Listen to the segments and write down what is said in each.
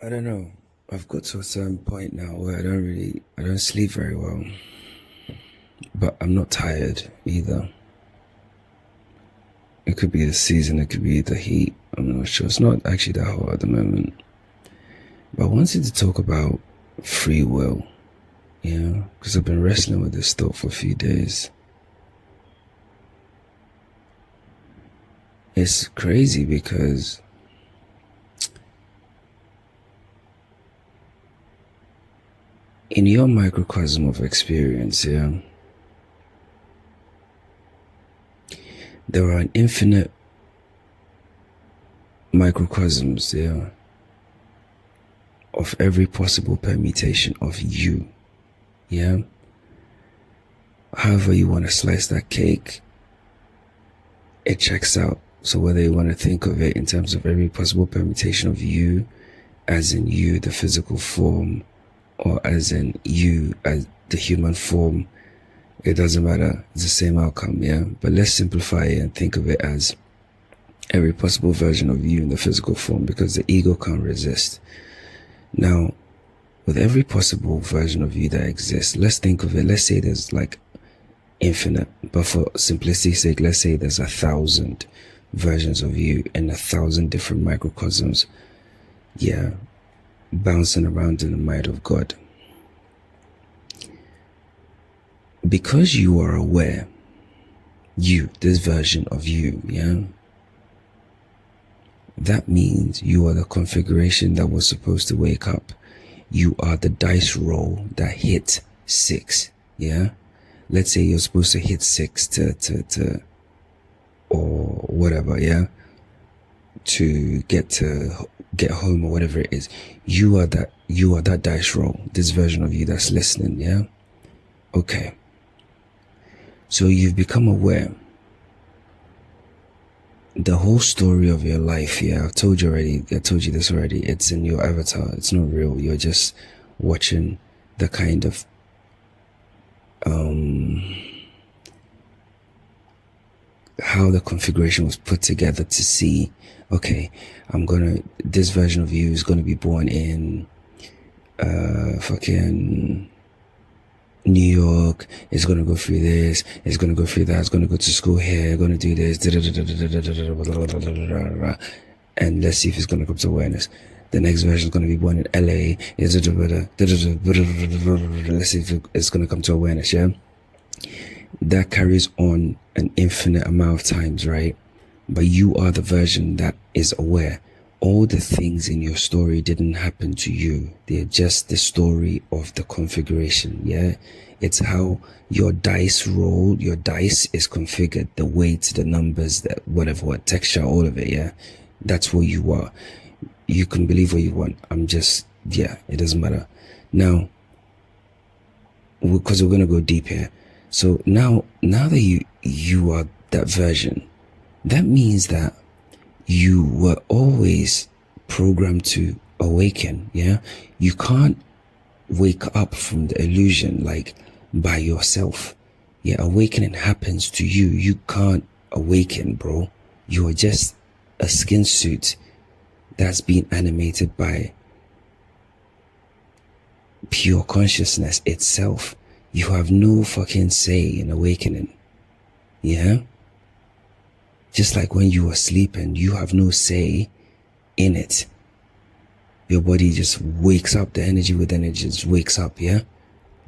I don't know. I've got to a certain point now where I don't sleep very well, but I'm not tired either. It could be the season, it could be the heat. I'm not sure. It's not actually that hot at the moment. But I wanted to talk about free will, because I've been wrestling with this thought for a few days. It's crazy because in your microcosm of experience, there are an infinite microcosms, of every possible permutation of you, yeah? However you want to slice that cake, it checks out. So whether you want to think of it in terms of every possible permutation of you, as in you, the physical form, or as in you, as the human form, it doesn't matter. It's the same outcome, yeah? But let's simplify it and think of it as every possible version of you in the physical form, because the ego can't resist. Now, with every possible version of you that exists, let's think of it, let's say there's like infinite, but for simplicity's sake, let's say there's 1,000 versions of you in 1,000 different microcosms, bouncing around in the might of God. Because you are aware, you, this version of you, that means you are the configuration that was supposed to wake up. You are the dice roll that hit 6, Let's say you're supposed to hit 6 to or whatever, to get home or whatever it is. You are that dice roll, this version of you that's listening, Okay. So you've become aware. The whole story of your life, I told you this already. It's in your avatar. It's not real. You're just watching the kind of how the configuration was put together to see, okay, this version of you is gonna be born in fucking New York, is gonna go through this, is gonna go through that, is gonna go to school here, gonna do this, and let's see if it's gonna come to awareness. The next version is gonna be born in LA, let's see if it's gonna come to awareness, That carries on an infinite amount of times, right? But you are the version that is aware. All the things in your story didn't happen to you. They're just the story of the configuration, It's how your dice roll, your dice is configured, the weights, the numbers, that whatever, what texture, all of it, That's what you are. You can believe what you want. It doesn't matter. Now, because we're going to go deep here. So now that you are that version, that means that you were always programmed to awaken, You can't wake up from the illusion like by yourself. Awakening happens to you. You can't awaken, bro. You are just a skin suit that's being animated by pure consciousness itself. You have no fucking say in awakening, Just like when you are sleeping, you have no say in it. Your body just wakes up, the energy within it just wakes up,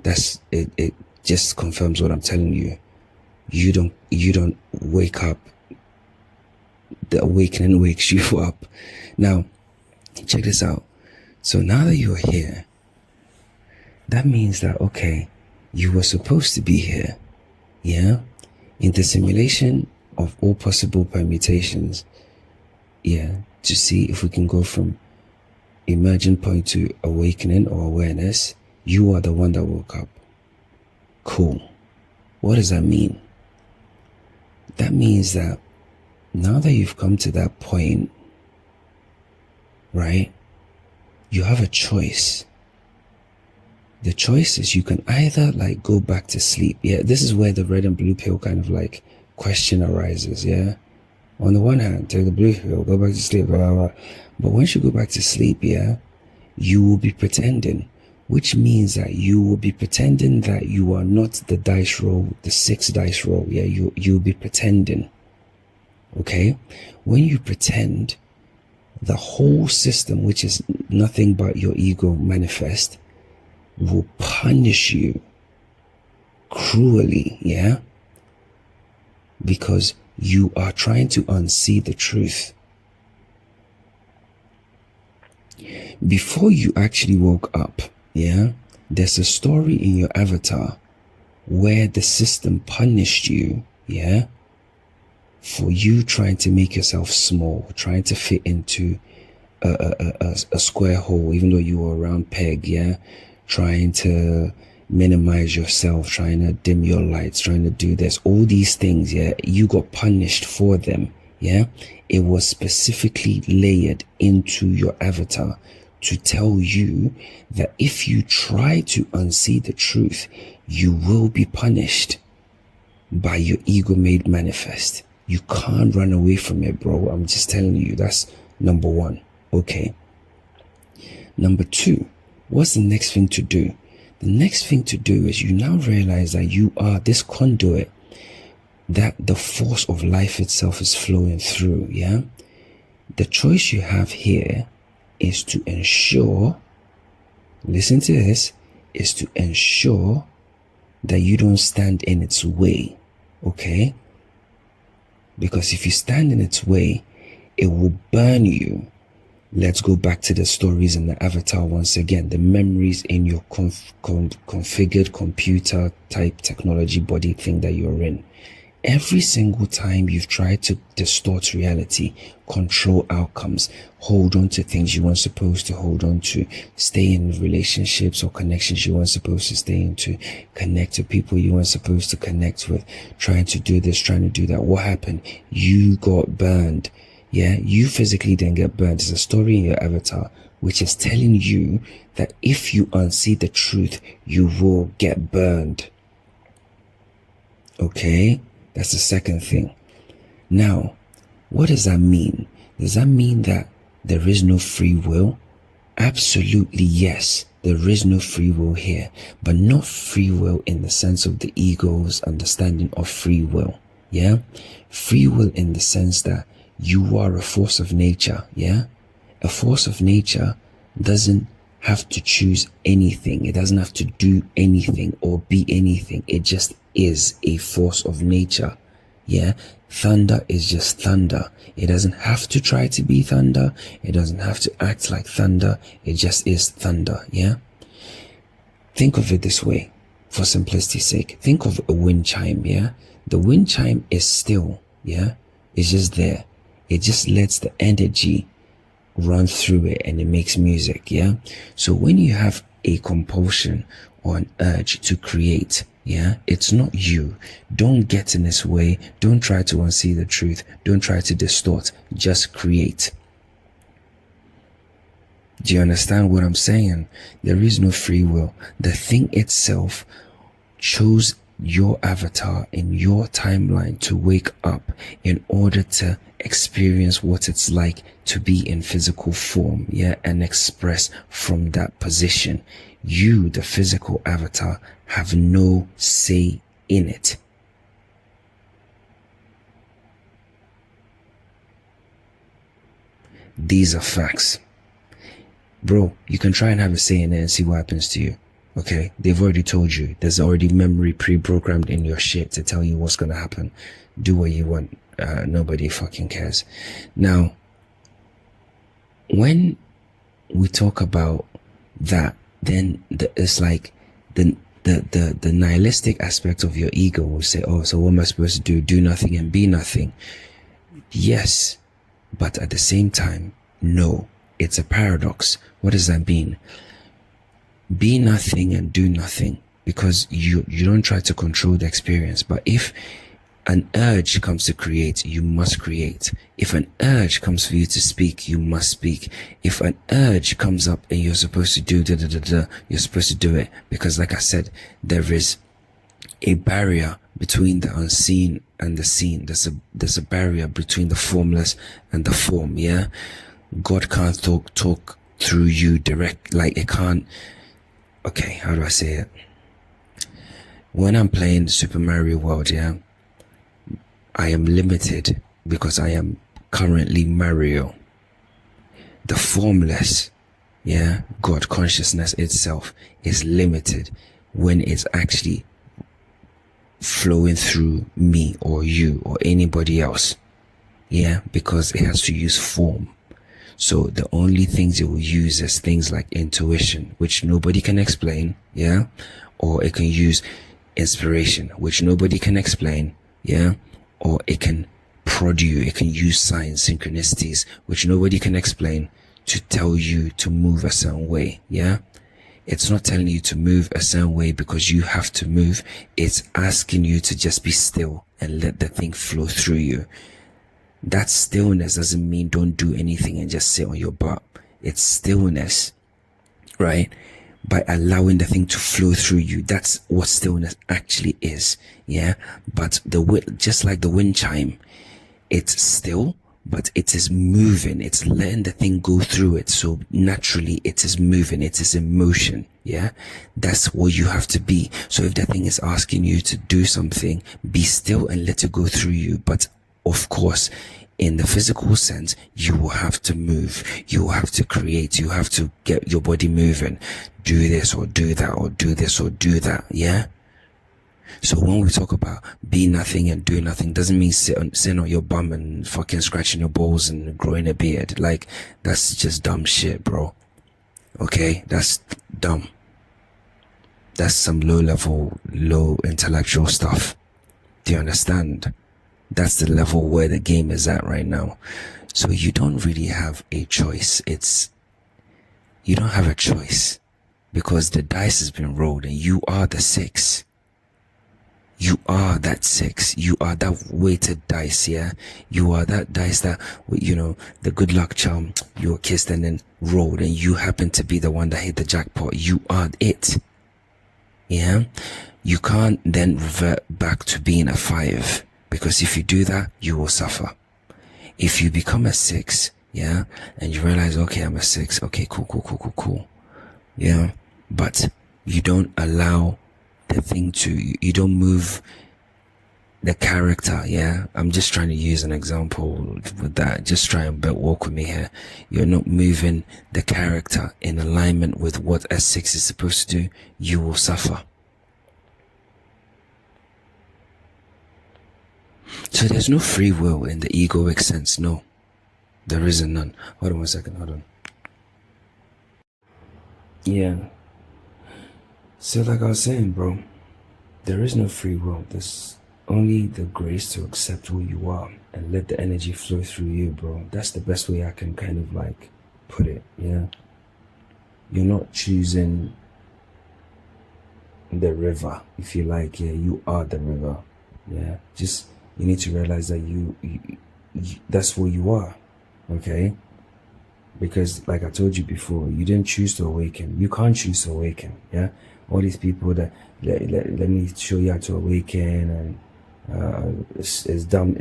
That's it. It just confirms what I'm telling you. You don't wake up. The awakening wakes you up. Now, check this out. So now that you're here, that means that, okay, you were supposed to be here, in the simulation of all possible permutations, to see if we can go from emergent point to awakening or awareness. You are the one that woke up. Cool. What does that mean? That means that now that you've come to that point, right, you have a choice. The choice is you can either like go back to sleep. This is where the red and blue pill kind of like question arises, On the one hand, take the blue pill, go back to sleep, blah, blah, blah. But once you go back to sleep, you will be pretending, which means that you will be pretending that you are not the dice roll, the 6 dice roll. Yeah, you'll be pretending. Okay, when you pretend, the whole system, which is nothing but your ego manifest, will punish you cruelly. Yeah, because you are trying to unsee the truth. Before you actually woke up, yeah, there's a story in your avatar where the system punished you, yeah, for you trying to make yourself small, trying to fit into a square hole, even though you were a round peg, yeah, trying to minimize yourself, trying to dim your lights, trying to do this, all these things, yeah, you got punished for them, yeah. It was specifically layered into your avatar to tell you that if you try to unsee the truth, you will be punished by your ego made manifest. You can't run away from it, bro. I'm just telling you. That's number one. Okay. Number two, what's the next thing to do? The next thing to do is you now realize that you are this conduit that the force of life itself is flowing through, yeah? The choice you have here is to ensure, listen to this, is to ensure that you don't stand in its way, okay? Because if you stand in its way, it will burn you. Let's go back to the stories in the avatar once again. The memories in your configured computer type technology body thing that you're in. Every single time you've tried to distort reality, control outcomes, hold on to things you weren't supposed to hold on to, stay in relationships or connections you weren't supposed to stay into, connect to people you weren't supposed to connect with, trying to do this, trying to do that. What happened? You got burned. Yeah, you physically didn't get burned. There's a story in your avatar which is telling you that if you unsee the truth, you will get burned. Okay? That's the second thing. Now, what does that mean? Does that mean that there is no free will? Absolutely yes. There is no free will here, but not free will in the sense of the ego's understanding of free will. Yeah? Free will in the sense that you are a force of nature. Yeah? A force of nature doesn't have to choose anything. It doesn't have to do anything or be anything. It just is a force of nature. Yeah, thunder is just thunder. It doesn't have to try to be thunder. It doesn't have to act like thunder. It just is thunder. Yeah, think of it this way for simplicity's sake. Think of a wind chime. Yeah, the wind chime is still. Yeah, it's just there. It just lets the energy run through it and it makes music. Yeah, so when you have a compulsion or an urge to create, yeah, it's not you. Don't get in its way. Don't try to unsee the truth. Don't try to distort. Just create. Do you understand what I'm saying? There is no free will. The thing itself chose your avatar in your timeline to wake up in order to experience what it's like to be in physical form, yeah, and express from that position. You, the physical avatar, have no say in it. These are facts. Bro, you can try and have a say in it and see what happens to you. Okay, they've already told you. There's already memory pre-programmed in your shit to tell you what's gonna happen. Do what you want. Nobody fucking cares. Now, when we talk about that, then it's like the nihilistic aspect of your ego will say, oh, so what am I supposed to do? Do nothing and be nothing. Yes, but at the same time, no. It's a paradox. What does that mean? Be nothing and do nothing, because you don't try to control the experience. But if an urge comes to create, you must create. If an urge comes for you to speak, you must speak. If an urge comes up and you're supposed to do you're supposed to do it, because like I said, there is a barrier between the unseen and the seen. There's a barrier between the formless and the form. Yeah, God can't talk through you direct. Like it can't. Okay, how do I say it? When I'm playing Super Mario World, yeah, I am limited because I am currently Mario. The formless, yeah, God consciousness itself is limited when it's actually flowing through me or you or anybody else, yeah, because it has to use form. So the only things it will use is things like intuition, which nobody can explain, yeah, or it can use inspiration, which nobody can explain, yeah, or it can prod you, it can use signs, synchronicities, which nobody can explain, to tell you to move a certain way, yeah. It's not telling you to move a certain way because you have to move. It's asking you to just be still and let the thing flow through you. That stillness doesn't mean don't do anything and just sit on your butt. It's stillness, right? By allowing the thing to flow through you. That's what stillness actually is, yeah. But just like the wind chime, it's still, but it is moving. It's letting the thing go through it. So naturally it is moving. It is in motion. Yeah. That's what you have to be. So if the thing is asking you to do something, be still and let it go through you. But of course, in the physical sense, you will have to move. You will have to create. You have to get your body moving. Do this or do that or do this or do that. Yeah. So when we talk about be nothing and do nothing, doesn't mean sitting on your bum and fucking scratching your balls and growing a beard. Like, that's just dumb shit, bro. Okay? That's dumb. That's some low intellectual stuff. Do you understand? That's the level where the game is at right now. So you don't really have a choice. You don't have a choice because the dice has been rolled and you are the 6. You are that 6. You are that weighted dice, yeah? You are that dice that, you know, the good luck charm, you were kissed and then rolled and you happen to be the one that hit the jackpot. You are it. Yeah? You can't then revert back to being a 5 because if you do that, you will suffer. If you become a 6, yeah, and you realize, okay, I'm a 6. Okay, cool. Yeah? But you don't allow the thing you don't move the character, yeah. I'm just trying to use an example with that. Just try and walk with me here. You're not moving the character in alignment with what a 6 is supposed to do. You will suffer. So there's no free will in the egoic sense. No, there isn't none. Hold on 1 second. Hold on. Yeah. So like I was saying, bro, there is no free will. There's only the grace to accept who you are and let the energy flow through you, bro. That's the best way I can kind of like put it, yeah? You're not choosing the river, if you like, yeah? You are the river, yeah? Just, you need to realize that you that's who you are, okay? Because like I told you before, you didn't choose to awaken. You can't choose to awaken, yeah? All these people that let me show you how to awaken and is dumb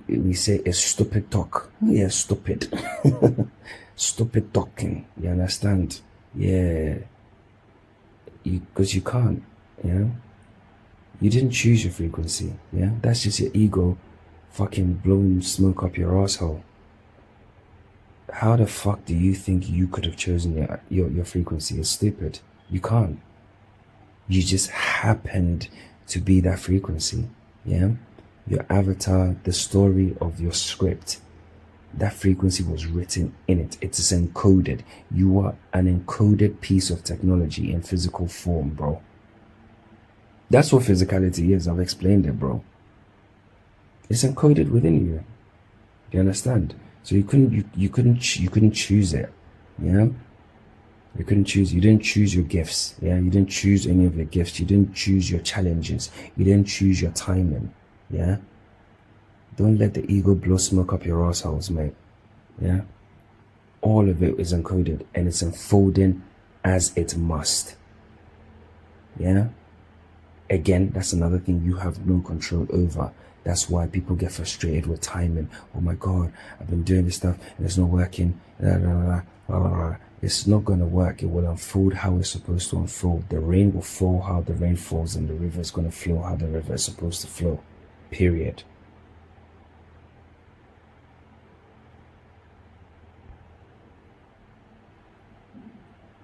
we say it's stupid talk. Yeah, stupid. Stupid talking. You understand? Yeah. Because you can't, yeah? You didn't choose your frequency, yeah? That's just your ego fucking blowing smoke up your asshole. How the fuck do you think you could have chosen your frequency? It's stupid. You can't. You just happened to be that frequency, yeah? Your avatar, the story of your script, that frequency was written in it. It is encoded. You are an encoded piece of technology in physical form, bro. That's what physicality is. I've explained it, bro. It's encoded within you. Do you understand? So you couldn't choose it, yeah? You couldn't choose. You didn't choose your gifts, yeah? You didn't choose any of your gifts. You didn't choose your challenges. You didn't choose your timing, yeah? Don't let the ego blow smoke up your assholes, mate, yeah? All of it is encoded and it's unfolding as it must, yeah? Again, that's another thing you have no control over. That's why people get frustrated with timing. Oh my God, I've been doing this stuff and it's not working. Blah, blah, blah, blah, blah, blah. It's not going to work. It will unfold how it's supposed to unfold. The rain will fall how the rain falls, and the river is going to flow how the river is supposed to flow. Period.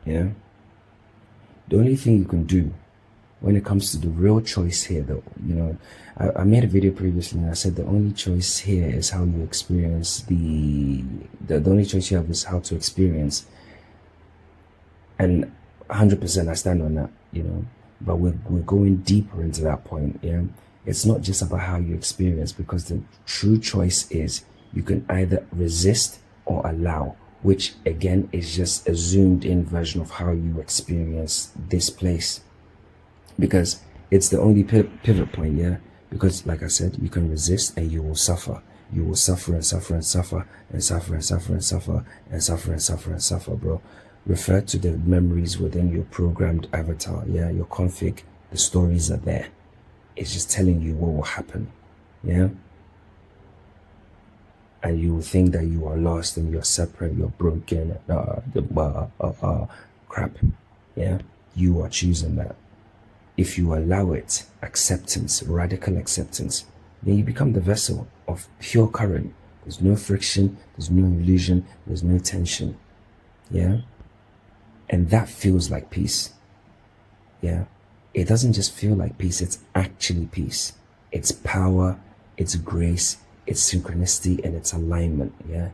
Yeah. The only thing you can do when it comes to the real choice here, though, I made a video previously and I said the only choice here is how you experience the only choice you have is how to experience. And 100% I stand on that, but we're going deeper into that point. Yeah. It's not just about how you experience, because the true choice is you can either resist or allow, which again is just a zoomed in version of how you experience this place, because it's the only pivot point. Yeah. Because like I said, you can resist and you will suffer. You will suffer and suffer and suffer and suffer and suffer and suffer and suffer and suffer and suffer, bro. Refer to the memories within your programmed avatar. Yeah, your config. The stories are there. It's just telling you what will happen. Yeah. And you will think that you are lost and you're separate, you're broken, crap. Yeah. You are choosing that. If you allow it, acceptance, radical acceptance, then you become the vessel of pure current. There's no friction, there's no illusion, there's no tension. Yeah. And that feels like peace. Yeah. It doesn't just feel like peace, it's actually peace. It's power, it's grace, it's synchronicity, and it's alignment. Yeah.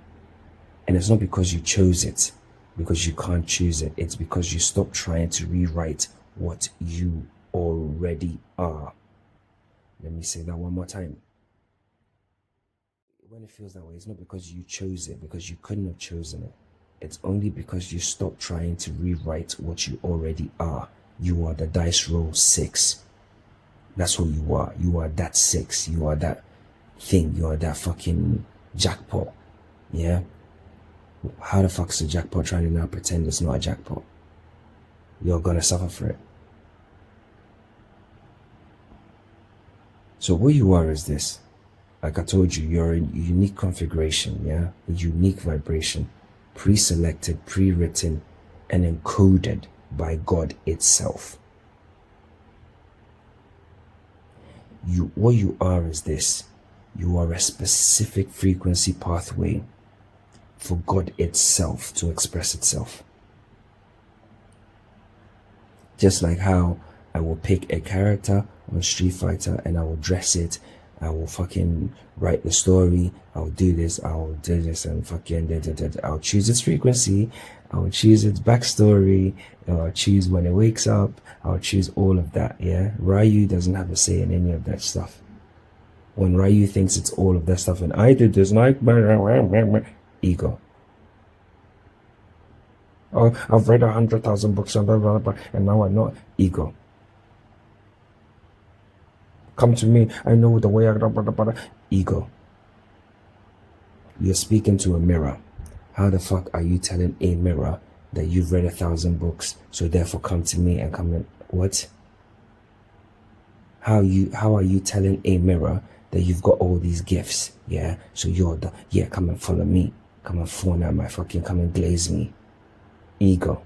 And it's not because you chose it, because you can't choose it. It's because you stop trying to rewrite what you already are. Let me say that one more time. When it feels that way, it's not because you chose it, because you couldn't have chosen it. It's only because you stop trying to rewrite what you already are. You are the dice roll 6. That's who you are. You are that 6. You are that thing. You are that fucking jackpot. Yeah? How the fuck's a jackpot trying to now pretend it's not a jackpot? You're gonna suffer for it. So what you are is this. Like I told you, you're a unique configuration, yeah? A unique vibration. Pre-selected, pre-written, and encoded by God itself. What you are is this. You are a specific frequency pathway for God itself to express itself. Just like how I will pick a character on Street Fighter and I will dress it, I will fucking write the story, I'll do this, I'll do this, and fucking I'll choose its frequency, I'll choose its backstory, I'll choose when it wakes up, I'll choose all of that. Yeah, Ryu doesn't have a say in any of that stuff. When Ryu thinks it's all of that stuff, and I did this, like ego. Oh, I've read 100,000 books and blah, blah, blah, and now I know. Ego. Come to me, I know the way. Ego. You're speaking to a mirror. How the fuck are you telling a mirror that you've read 1,000 books, so therefore come to me and come in? What? How are you telling a mirror that you've got all these gifts? Yeah, so you're come and follow me, come and fawn at my fucking, come and glaze me. Ego.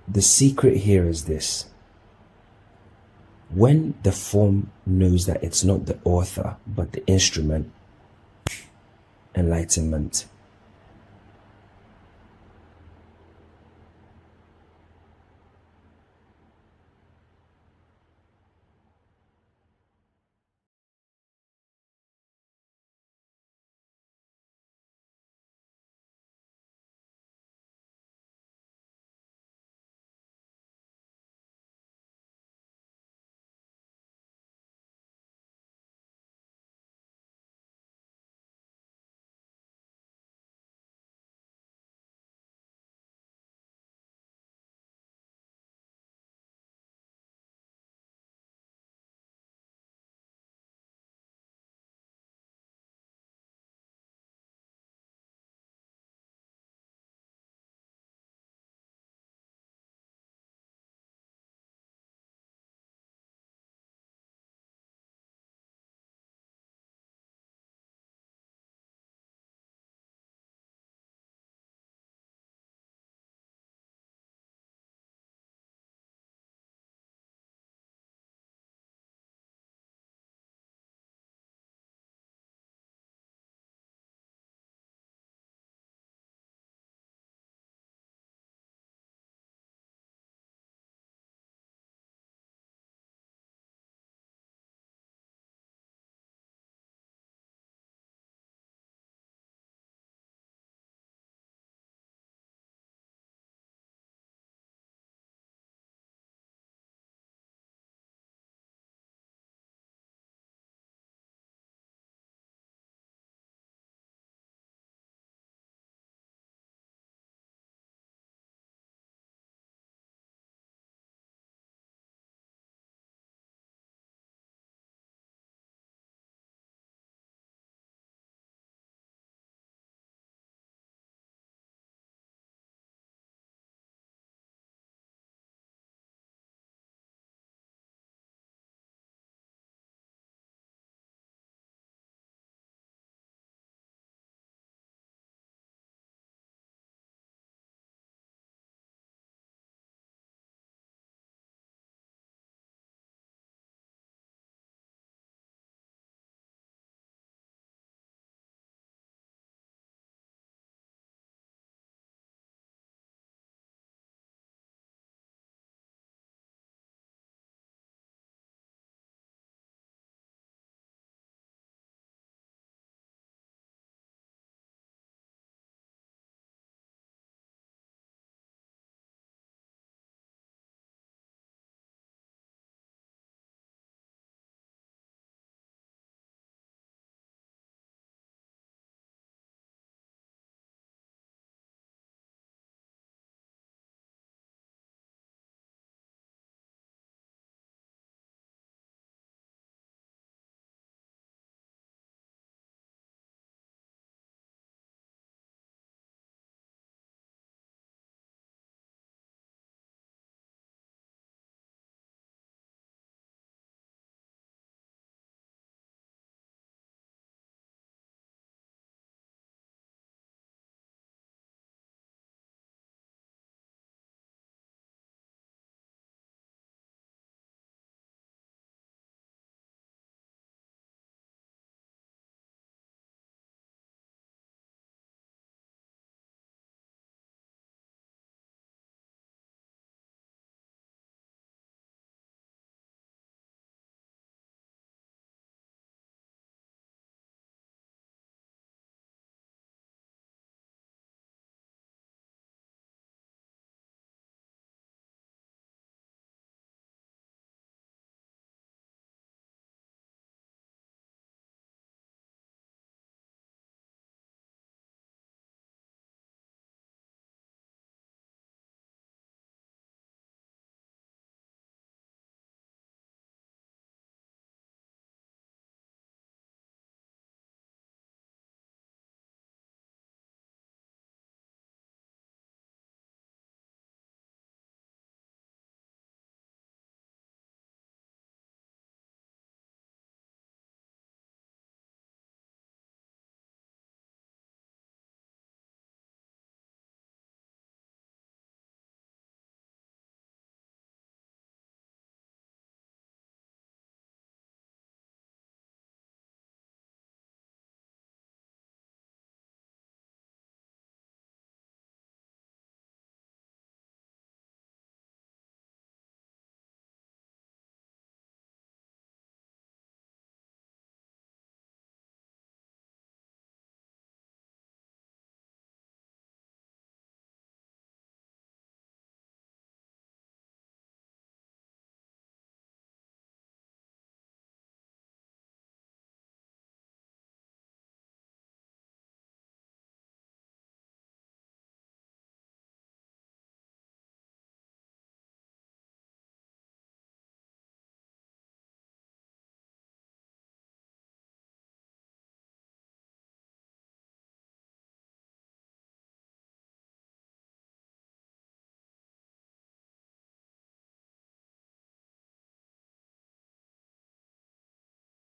The secret here is this. When the form knows that it's not the author, but the instrument, enlightenment